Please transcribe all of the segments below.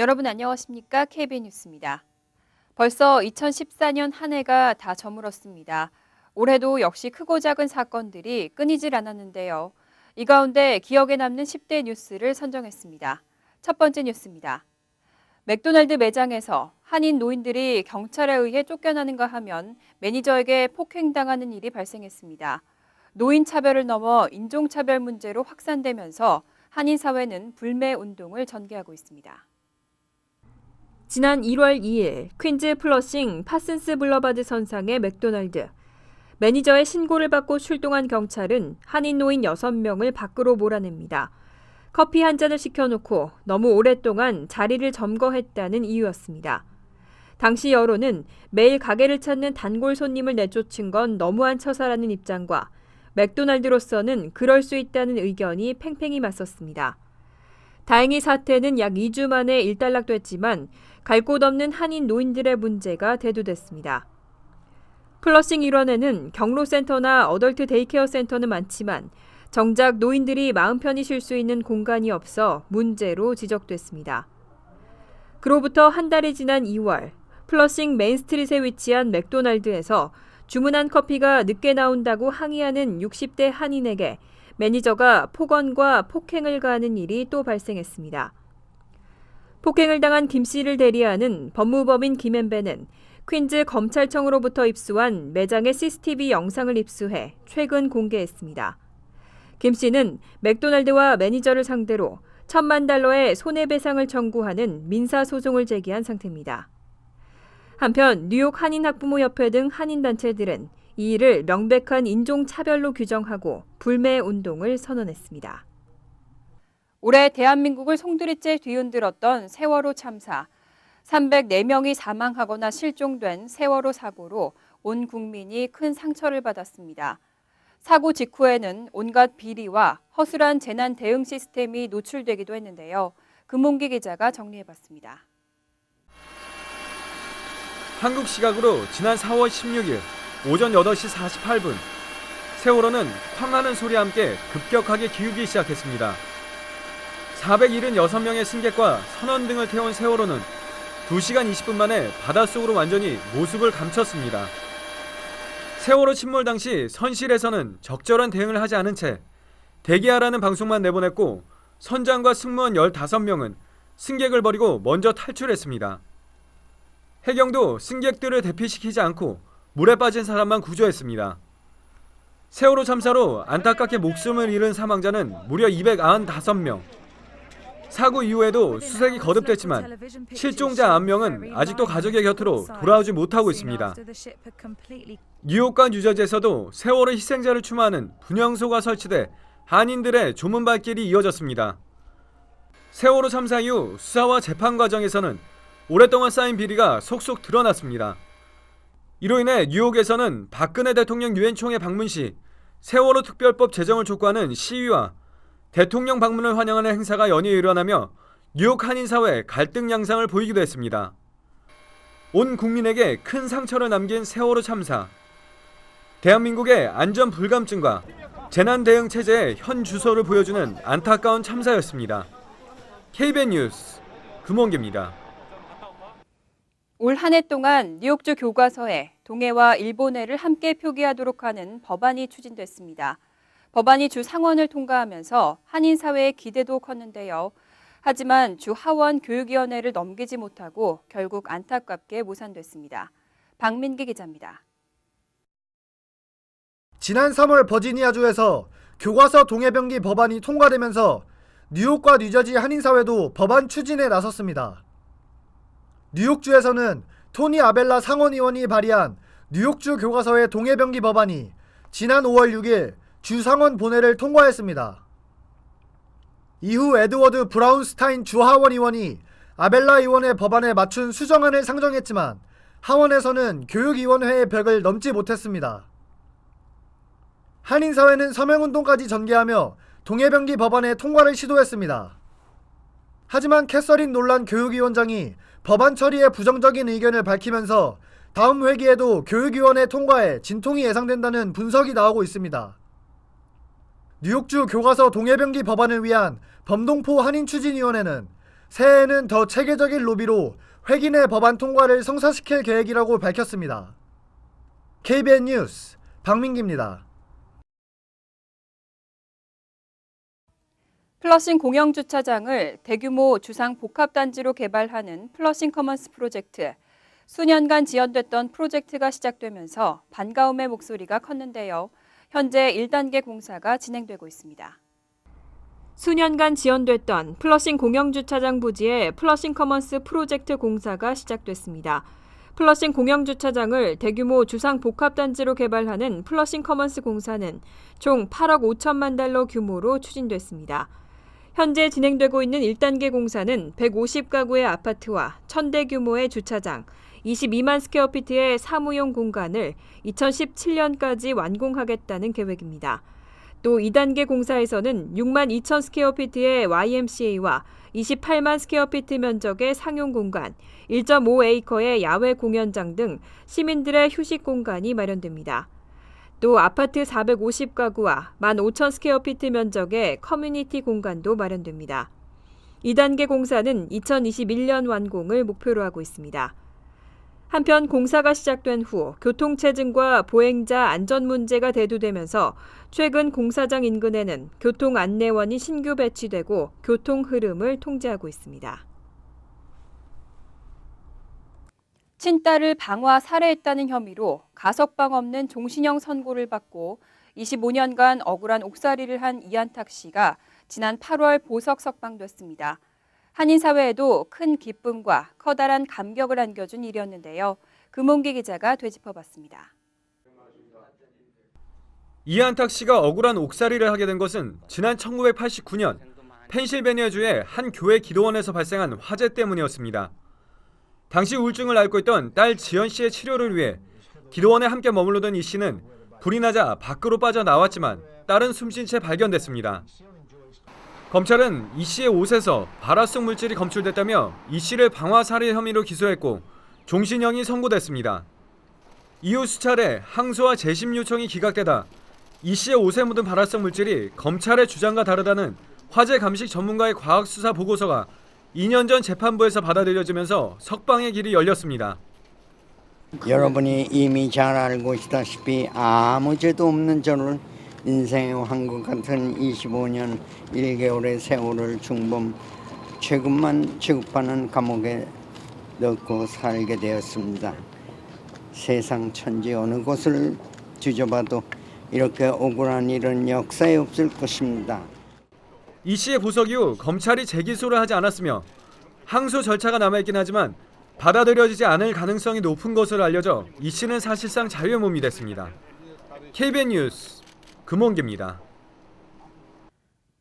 여러분 안녕하십니까? KB 뉴스입니다. 벌써 2014년 한 해가 다 저물었습니다. 올해도 역시 크고 작은 사건들이 끊이질 않았는데요. 이 가운데 기억에 남는 10대 뉴스를 선정했습니다. 첫 번째 뉴스입니다. 맥도날드 매장에서 한인 노인들이 경찰에 의해 쫓겨나는가 하면 매니저에게 폭행당하는 일이 발생했습니다. 노인 차별을 넘어 인종차별 문제로 확산되면서 한인 사회는 불매 운동을 전개하고 있습니다. 지난 1월 2일 퀸즈 플러싱 파슨스 블러바드 선상의 맥도날드. 매니저의 신고를 받고 출동한 경찰은 한인 노인 6명을 밖으로 몰아냅니다. 커피 한 잔을 시켜놓고 너무 오랫동안 자리를 점거했다는 이유였습니다. 당시 여론은 매일 가게를 찾는 단골 손님을 내쫓은 건 너무한 처사라는 입장과 맥도날드로서는 그럴 수 있다는 의견이 팽팽히 맞섰습니다. 다행히 사태는 약 2주 만에 일단락됐지만 갈 곳 없는 한인 노인들의 문제가 대두됐습니다. 플러싱 일원에는 경로센터나 어덜트 데이케어 센터는 많지만 정작 노인들이 마음 편히 쉴 수 있는 공간이 없어 문제로 지적됐습니다. 그로부터 한 달이 지난 2월, 플러싱 메인스트릿에 위치한 맥도날드에서 주문한 커피가 늦게 나온다고 항의하는 60대 한인에게 매니저가 폭언과 폭행을 가하는 일이 또 발생했습니다. 폭행을 당한 김 씨를 대리하는 법무법인 김앤배는 퀸즈 검찰청으로부터 입수한 매장의 CCTV 영상을 입수해 최근 공개했습니다. 김 씨는 맥도날드와 매니저를 상대로 $10,000,000의 손해배상을 청구하는 민사소송을 제기한 상태입니다. 한편 뉴욕 한인학부모협회 등 한인단체들은 이 일을 명백한 인종차별로 규정하고 불매 운동을 선언했습니다. 올해 대한민국을 송두리째 뒤흔들었던 세월호 참사. 304명이 사망하거나 실종된 세월호 사고로 온 국민이 큰 상처를 받았습니다. 사고 직후에는 온갖 비리와 허술한 재난 대응 시스템이 노출되기도 했는데요. 금홍기 기자가 정리해봤습니다. 한국 시각으로 지난 4월 16일 오전 8시 48분 세월호는 쾅하는 소리와 함께 급격하게 기울기 시작했습니다. 476명의 승객과 선원 등을 태운 세월호는 2시간 20분 만에 바닷속으로 완전히 모습을 감췄습니다. 세월호 침몰 당시 선실에서는 적절한 대응을 하지 않은 채 대기하라는 방송만 내보냈고 선장과 승무원 15명은 승객을 버리고 먼저 탈출했습니다. 해경도 승객들을 대피시키지 않고 물에 빠진 사람만 구조했습니다. 세월호 참사로 안타깝게 목숨을 잃은 사망자는 무려 295명. 사고 이후에도 수색이 거듭됐지만 실종자 9명은 아직도 가족의 곁으로 돌아오지 못하고 있습니다. 뉴욕과 뉴저지에서도 세월호 희생자를 추모하는 분향소가 설치돼 한인들의 조문발길이 이어졌습니다. 세월호 참사 이후 수사와 재판 과정에서는 오랫동안 쌓인 비리가 속속 드러났습니다. 이로 인해 뉴욕에서는 박근혜 대통령 유엔 총회 방문 시 세월호 특별법 제정을 촉구하는 시위와 대통령 방문을 환영하는 행사가 연이어 일어나며 뉴욕 한인사회 갈등 양상을 보이기도 했습니다. 온 국민에게 큰 상처를 남긴 세월호 참사. 대한민국의 안전 불감증과 재난 대응 체제의 현 주소를 보여주는 안타까운 참사였습니다. KBN 뉴스 금원기입니다. 올 한 해 동안 뉴욕주 교과서에 동해와 일본해를 함께 표기하도록 하는 법안이 추진됐습니다. 법안이 주 상원을 통과하면서 한인 사회의 기대도 컸는데요. 하지만 주 하원 교육위원회를 넘기지 못하고 결국 안타깝게 무산됐습니다. 박민기 기자입니다. 지난 3월 버지니아주에서 교과서 동해병기 법안이 통과되면서 뉴욕과 뉴저지 한인사회도 법안 추진에 나섰습니다. 뉴욕주에서는 토니 아벨라 상원의원이 발의한 뉴욕주 교과서의 동해병기 법안이 지난 5월 6일 주 상원 본회를 통과했습니다. 이후 에드워드 브라운스타인 주 하원 의원이 아벨라 의원의 법안에 맞춘 수정안을 상정했지만 하원에서는 교육위원회의 벽을 넘지 못했습니다. 한인사회는 서명운동까지 전개하며 동해병기 법안의 통과를 시도했습니다. 하지만 캐서린 놀란 교육위원장이 법안 처리에 부정적인 의견을 밝히면서 다음 회기에도 교육위원회 통과에 진통이 예상된다는 분석이 나오고 있습니다. 뉴욕주 교과서 동해병기 법안을 위한 범동포 한인추진위원회는 새해에는 더 체계적인 로비로 회기내 법안 통과를 성사시킬 계획이라고 밝혔습니다. KBN 뉴스 박민기입니다. 플러싱 공영주차장을 대규모 주상 복합단지로 개발하는 플러싱 커먼스 프로젝트. 수년간 지연됐던 프로젝트가 시작되면서 반가움의 목소리가 컸는데요. 현재 1단계 공사가 진행되고 있습니다. 수년간 지연됐던 플러싱 공영주차장 부지의 플러싱 커먼스 프로젝트 공사가 시작됐습니다. 플러싱 공영주차장을 대규모 주상 복합단지로 개발하는 플러싱 커먼스 공사는 총 8억 5천만 달러 규모로 추진됐습니다. 현재 진행되고 있는 1단계 공사는 150가구의 아파트와 1000대 규모의 주차장, 22만 스퀘어피트의 사무용 공간을 2017년까지 완공하겠다는 계획입니다. 또 2단계 공사에서는 6만 2천 스퀘어피트의 YMCA와 28만 스퀘어피트 면적의 상용 공간, 1.5에이커의 야외 공연장 등 시민들의 휴식 공간이 마련됩니다. 또 아파트 450가구와 1만 5천 스퀘어피트 면적의 커뮤니티 공간도 마련됩니다. 2단계 공사는 2021년 완공을 목표로 하고 있습니다. 한편 공사가 시작된 후 교통체증과 보행자 안전 문제가 대두되면서 최근 공사장 인근에는 교통 안내원이 신규 배치되고 교통 흐름을 통제하고 있습니다. 친딸을 방화 살해했다는 혐의로 가석방 없는 종신형 선고를 받고 25년간 억울한 옥살이를 한 이한탁 씨가 지난 8월 보석 석방됐습니다. 한인 사회에도 큰 기쁨과 커다란 감격을 안겨준 일이었는데요. 금홍기 기자가 되짚어봤습니다. 이한탁 씨가 억울한 옥살이를 하게 된 것은 지난 1989년 펜실베니아주의 한 교회 기도원에서 발생한 화재 때문이었습니다. 당시 우울증을 앓고 있던 딸 지연 씨의 치료를 위해 기도원에 함께 머물러던 이 씨는 불이 나자 밖으로 빠져나왔지만 딸은 숨진 채 발견됐습니다. 검찰은 이 씨의 옷에서 발화성 물질이 검출됐다며 이 씨를 방화 살해 혐의로 기소했고 종신형이 선고됐습니다. 이후 수차례 항소와 재심 요청이 기각되다 이 씨의 옷에 묻은 발화성 물질이 검찰의 주장과 다르다는 화재 감식 전문가의 과학수사 보고서가 2년 전 재판부에서 받아들여지면서 석방의 길이 열렸습니다. 여러분이 이미 잘 알고 있다시피 아무 죄도 없는 저를 인생의 황금 같은 25년 1개월의 세월을 중범 취급만 취급하는 감옥에 넣고 살게 되었습니다. 세상 천지 어느 곳을 뒤져봐도 이렇게 억울한 일은 역사에 없을 것입니다. 이 씨의 보석 이후 검찰이 재기소를 하지 않았으며 항소 절차가 남아있긴 하지만 받아들여지지 않을 가능성이 높은 것으로 알려져 이 씨는 사실상 자유의 몸이 됐습니다. KBN 뉴스 금홍기입니다.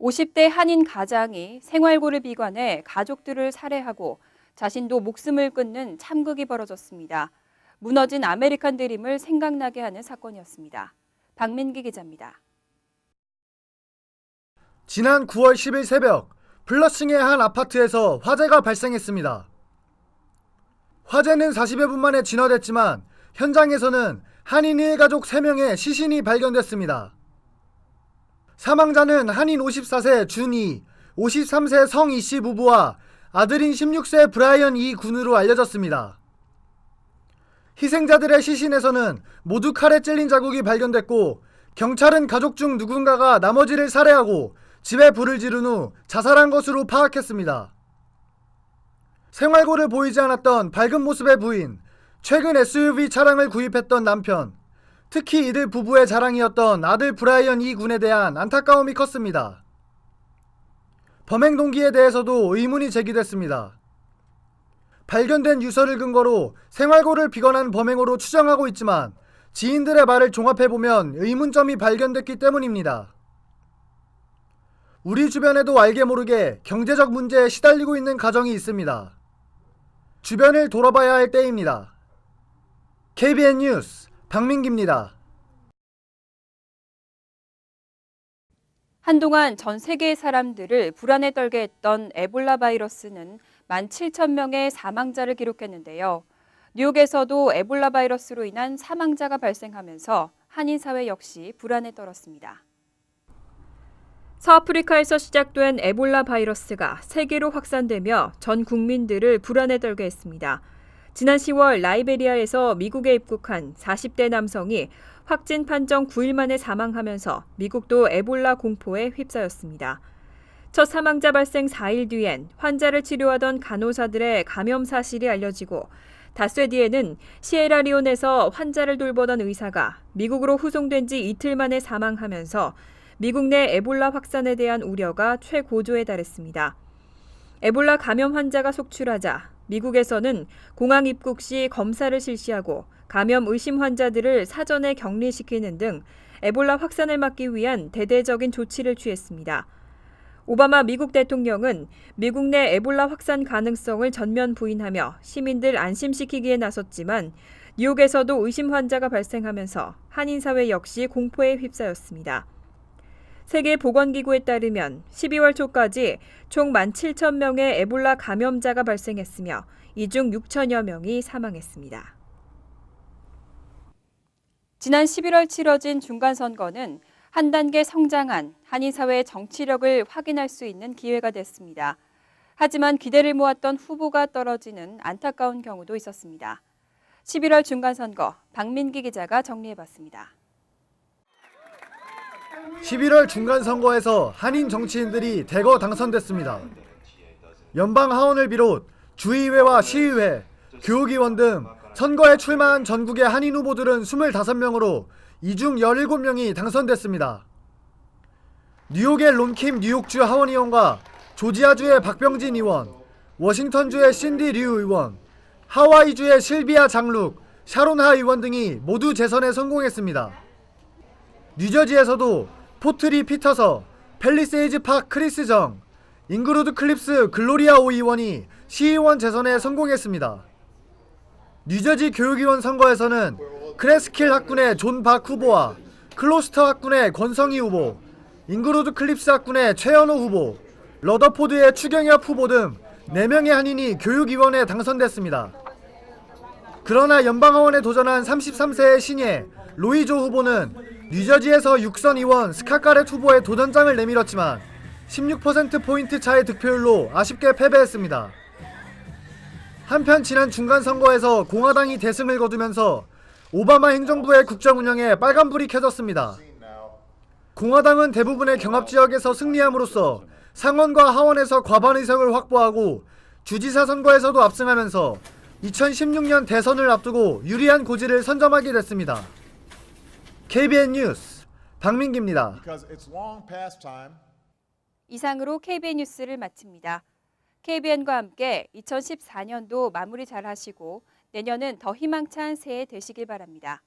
50대 한인 가장이 생활고를 비관해 가족들을 살해하고 자신도 목숨을 끊는 참극이 벌어졌습니다. 무너진 아메리칸 드림을 생각나게 하는 사건이었습니다. 박민기 기자입니다. 지난 9월 10일 새벽 플러싱의 한 아파트에서 화재가 발생했습니다. 화재는 40여 분 만에 진화됐지만 현장에서는 한인 일가족 3명의 시신이 발견됐습니다. 사망자는 한인 54세 준이, 53세 성이 씨 부부와 아들인 16세 브라이언 이 군으로 알려졌습니다. 희생자들의 시신에서는 모두 칼에 찔린 자국이 발견됐고 경찰은 가족 중 누군가가 나머지를 살해하고 집에 불을 지른 후 자살한 것으로 파악했습니다. 생활고를 보이지 않았던 밝은 모습의 부인, 최근 SUV 차량을 구입했던 남편, 특히 이들 부부의 자랑이었던 아들 브라이언 이 군에 대한 안타까움이 컸습니다. 범행 동기에 대해서도 의문이 제기됐습니다. 발견된 유서를 근거로 생활고를 비관한 범행으로 추정하고 있지만 지인들의 말을 종합해보면 의문점이 발견됐기 때문입니다. 우리 주변에도 알게 모르게 경제적 문제에 시달리고 있는 가정이 있습니다. 주변을 돌아봐야 할 때입니다. KBN 뉴스 박민기입니다. 한동안 전 세계의 사람들을 불안에 떨게 했던 에볼라 바이러스는 17,000명의 사망자를 기록했는데요. 뉴욕에서도 에볼라 바이러스로 인한 사망자가 발생하면서 한인 사회 역시 불안에 떨었습니다. 서아프리카에서 시작된 에볼라 바이러스가 세계로 확산되며 전 국민들을 불안에 떨게 했습니다. 지난 10월 라이베리아에서 미국에 입국한 40대 남성이 확진 판정 9일 만에 사망하면서 미국도 에볼라 공포에 휩싸였습니다. 첫 사망자 발생 4일 뒤엔 환자를 치료하던 간호사들의 감염 사실이 알려지고 닷새 뒤에는 시에라리온에서 환자를 돌보던 의사가 미국으로 후송된 지 이틀 만에 사망하면서 미국 내 에볼라 확산에 대한 우려가 최고조에 달했습니다. 에볼라 감염 환자가 속출하자 미국에서는 공항 입국 시 검사를 실시하고 감염 의심 환자들을 사전에 격리시키는 등 에볼라 확산을 막기 위한 대대적인 조치를 취했습니다. 오바마 미국 대통령은 미국 내 에볼라 확산 가능성을 전면 부인하며 시민들 안심시키기에 나섰지만 뉴욕에서도 의심 환자가 발생하면서 한인사회 역시 공포에 휩싸였습니다. 세계보건기구에 따르면 12월 초까지 총 17,000명의 에볼라 감염자가 발생했으며 이 중 6천여 명이 사망했습니다. 지난 11월 치러진 중간선거는 한 단계 성장한 한인사회의 정치력을 확인할 수 있는 기회가 됐습니다. 하지만 기대를 모았던 후보가 떨어지는 안타까운 경우도 있었습니다. 11월 중간선거 박민기 기자가 정리해봤습니다. 11월 중간선거에서 한인 정치인들이 대거 당선됐습니다. 연방 하원을 비롯 주의회와 시의회, 교육위원 등 선거에 출마한 전국의 한인 후보들은 25명으로 이 중 17명이 당선됐습니다. 뉴욕의 론킴 뉴욕주 하원의원과 조지아주의 박병진 의원, 워싱턴주의 신디 류 의원, 하와이주의 실비아 장룩, 샤론하 의원 등이 모두 재선에 성공했습니다. 뉴저지에서도 포트리 피터서, 팰리세이즈 팍 크리스 정, 잉그루드 클립스 글로리아 오 의원이 시의원 재선에 성공했습니다. 뉴저지 교육위원 선거에서는 크레스킬 학군의 존 박 후보와 클로스터 학군의 권성희 후보, 잉그루드 클립스 학군의 최현호 후보, 러더포드의 추경엽 후보 등 4명의 한인이 교육위원에 당선됐습니다. 그러나 연방하원에 도전한 33세의 신예 로이조 후보는 뉴저지에서 6선 의원 스캇 가렛 후보의 도전장을 내밀었지만 16%포인트 차의 득표율로 아쉽게 패배했습니다. 한편 지난 중간선거에서 공화당이 대승을 거두면서 오바마 행정부의 국정 운영에 빨간불이 켜졌습니다. 공화당은 대부분의 경합지역에서 승리함으로써 상원과 하원에서 과반 의석을 확보하고 주지사 선거에서도 압승하면서 2016년 대선을 앞두고 유리한 고지를 선점하게 됐습니다. KBN 뉴스 박민기입니다. 이상으로 KBN 뉴스를 마칩니다. KBN과 함께 2014년도 마무리 잘 하시고 내년은 더 희망찬 새해 되시길 바랍니다.